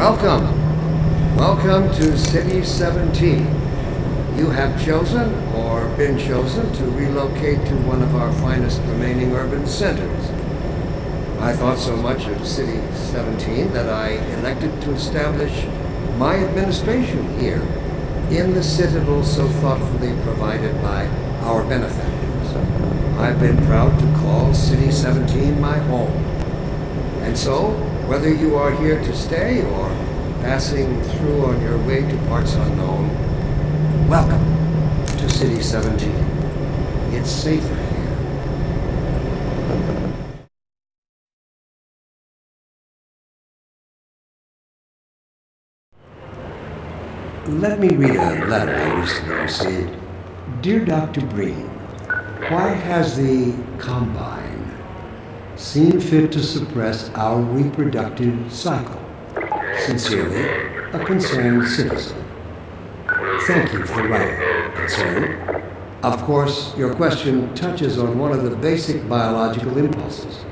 Welcome. Welcome to City 17. You have chosen, or been chosen, to relocate to one of our finest remaining urban centers. I thought so much of City 17 that I elected to establish my administration here, in the citadel so thoughtfully provided by our benefactors. I've been proud to call City 17 my home. And so, whether you are here to stay or passing through on your way to parts unknown, welcome to City 17. It's safer here. Let me read a letter I recently received. Dear Dr. Breen, why has the Combine seen fit to suppress our reproductive cycle? Sincerely, a concerned citizen. Thank you for writing, concern. Of course, your question touches on one of the basic biological impulses,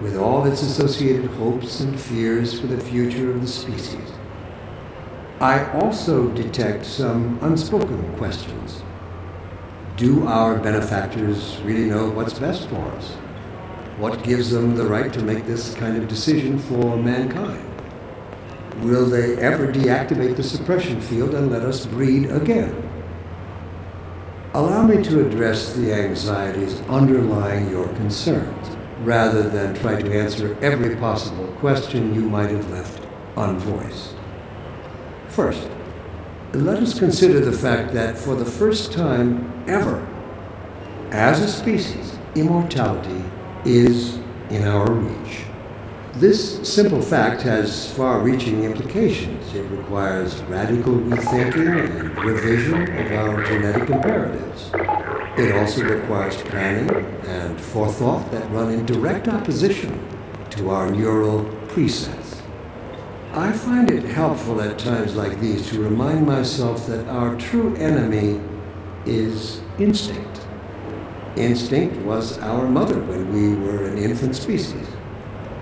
with all its associated hopes and fears for the future of the species. I also detect some unspoken questions. Do our benefactors really know what's best for us? What gives them the right to make this kind of decision for mankind? Will they ever deactivate the suppression field and let us breed again? Allow me to address the anxieties underlying your concerns, rather than try to answer every possible question you might have left unvoiced. First, let us consider the fact that for the first time ever, as a species, immortality is in our reach. This simple fact has far-reaching implications. It requires radical rethinking and revision of our genetic imperatives. It also requires planning and forethought that run in direct opposition to our neural presets. I find it helpful at times like these to remind myself that our true enemy is instinct. Instinct was our mother when we were an infant species.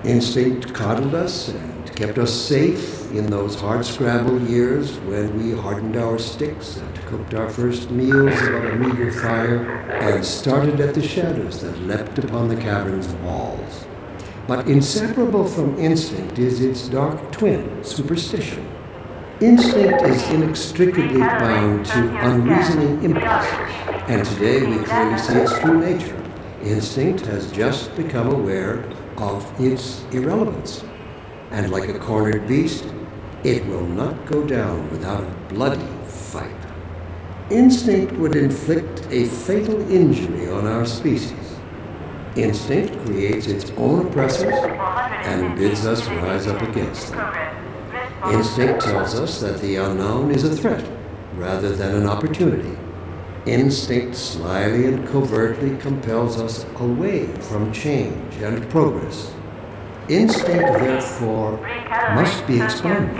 Instinct coddled us and kept us safe in those hardscrabble years when we hardened our sticks and cooked our first meals about a meager fire and started at the shadows that leapt upon the cavern's walls. But inseparable from instinct is its dark twin, superstition. Instinct is inextricably bound to unreasoning impulses, and today we clearly see its true nature. Instinct has just become aware of its irrelevance, and like a cornered beast, it will not go down without a bloody fight. Instinct would inflict a fatal injury on our species. Instinct creates its own oppressors and bids us rise up against them. Instinct tells us that the unknown is a threat rather than an opportunity. Instinct slyly and covertly compels us away from change and progress. Instinct, therefore, must be expanded.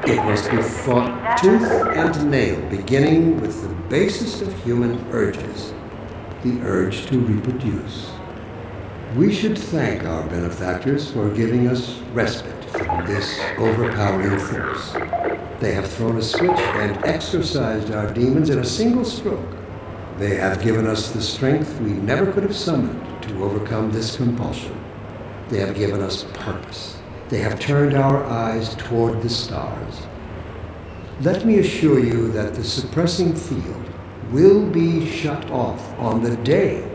It must be fought tooth and nail, beginning with the basest of human urges, the urge to reproduce. We should thank our benefactors for giving us respite from this overpowering force. They have thrown a switch and exorcised our demons in a single stroke. They have given us the strength we never could have summoned to overcome this compulsion. They have given us purpose. They have turned our eyes toward the stars. Let me assure you that the suppressing field will be shut off on the day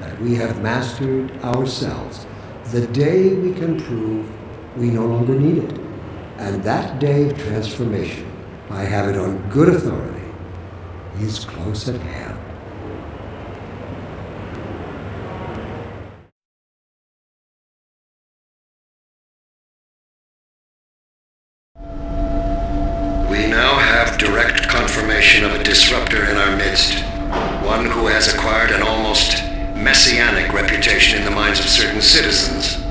that we have mastered ourselves, the day we can prove we no longer need it. And that day of transformation, I have it on good authority, is close at hand. We now have direct confirmation of a disruptor in our midst, one who has acquired an almost messianic reputation in the minds of certain citizens.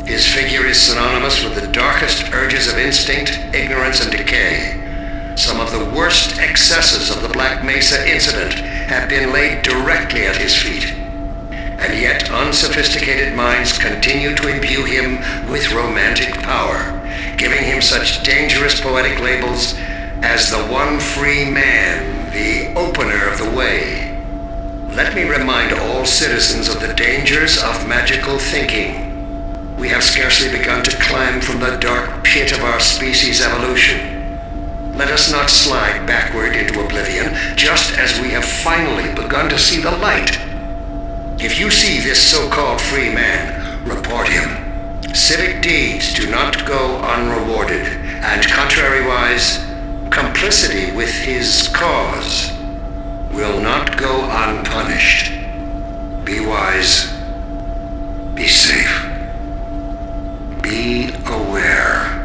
His figure is synonymous with the darkest urges of instinct, ignorance, and decay. Some of the worst excesses of the Black Mesa incident have been laid directly at his feet. And yet unsophisticated minds continue to imbue him with romantic power. giving him such dangerous poetic labels as the one free man, the opener of the way. Let me remind all citizens of the dangers of magical thinking. We have scarcely begun to climb from the dark pit of our species' evolution. Let us not slide backward into oblivion, just as we have finally begun to see the light. If you see this so-called free man, report him. Civic deeds do not go unrewarded, and contrariwise, complicity with his cause will not go unpunished. Be wise. Be safe. Be aware.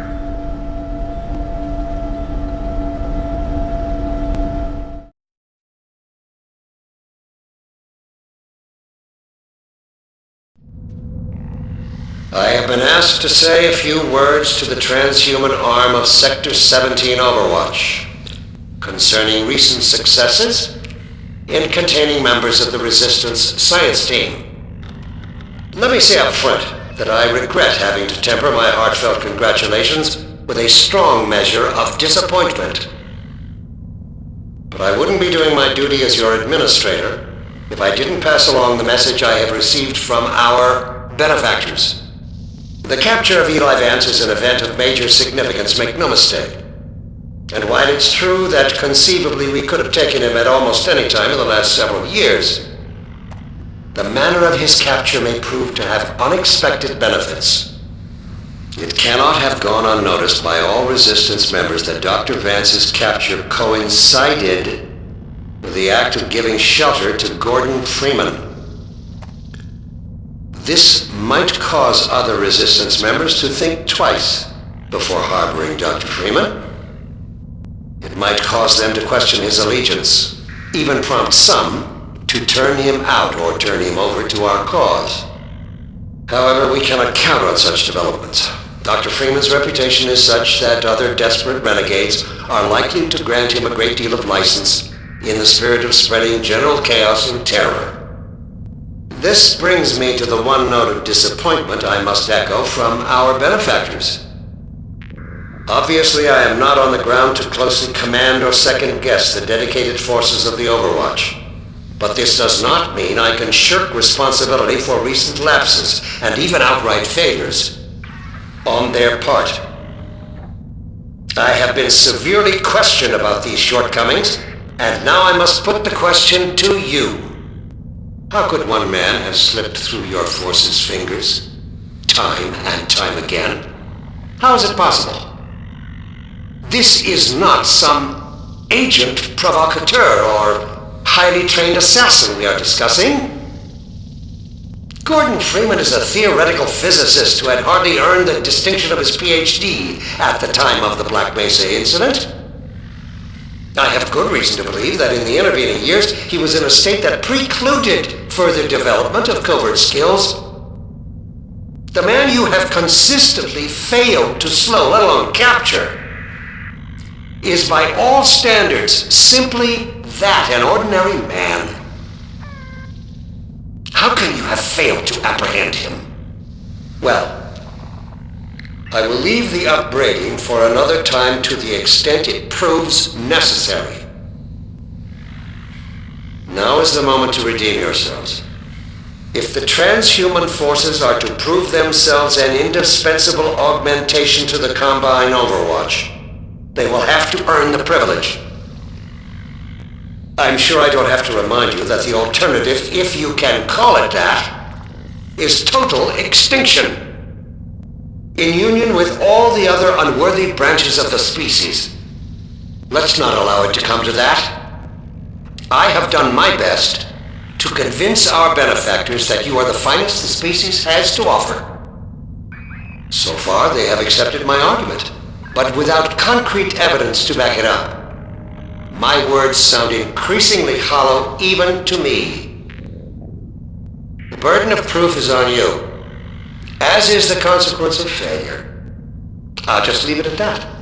I have been asked to say a few words to the transhuman arm of Sector 17 Overwatch concerning recent successes in containing members of the Resistance science team. Let me say up front that I regret having to temper my heartfelt congratulations with a strong measure of disappointment. But I wouldn't be doing my duty as your administrator if I didn't pass along the message I have received from our benefactors. The capture of Eli Vance is an event of major significance, make no mistake. And while it's true that conceivably we could have taken him at almost any time in the last several years, the manner of his capture may prove to have unexpected benefits. It cannot have gone unnoticed by all Resistance members that Dr. Vance's capture coincided with the act of giving shelter to Gordon Freeman. This might cause other Resistance members to think twice before harboring Dr. Freeman. It might cause them to question his allegiance, even prompt some to turn him out or turn him over to our cause. However, we cannot count on such developments. Dr. Freeman's reputation is such that other desperate renegades are likely to grant him a great deal of license in the spirit of spreading general chaos and terror. This brings me to the one note of disappointment I must echo from our benefactors. Obviously, I am not on the ground to closely command or second-guess the dedicated forces of the Overwatch. But this does not mean I can shirk responsibility for recent lapses and even outright failures on their part. I have been severely questioned about these shortcomings, and now I must put the question to you. How could one man have slipped through your forces' fingers, time and time again? How is it possible? This is not some agent provocateur or highly trained assassin we are discussing. Gordon Freeman is a theoretical physicist who had hardly earned the distinction of his PhD at the time of the Black Mesa incident. I have good reason to believe that in the intervening years he was in a state that precluded further development of covert skills. The man you have consistently failed to slow, let alone capture, is by all standards simply that, an ordinary man. How can you have failed to apprehend him? Well, I will leave the upbraiding for another time to the extent it proves necessary. Now is the moment to redeem yourselves. If the transhuman forces are to prove themselves an indispensable augmentation to the Combine Overwatch, they will have to earn the privilege. I'm sure I don't have to remind you that the alternative, if you can call it that, is total extinction, in union with all the other unworthy branches of the species. Let's not allow it to come to that. I have done my best to convince our benefactors that you are the finest the species has to offer. So far, they have accepted my argument, but without concrete evidence to back it up. My words sound increasingly hollow even to me. The burden of proof is on you, as is the consequence of failure. I'll just leave it at that.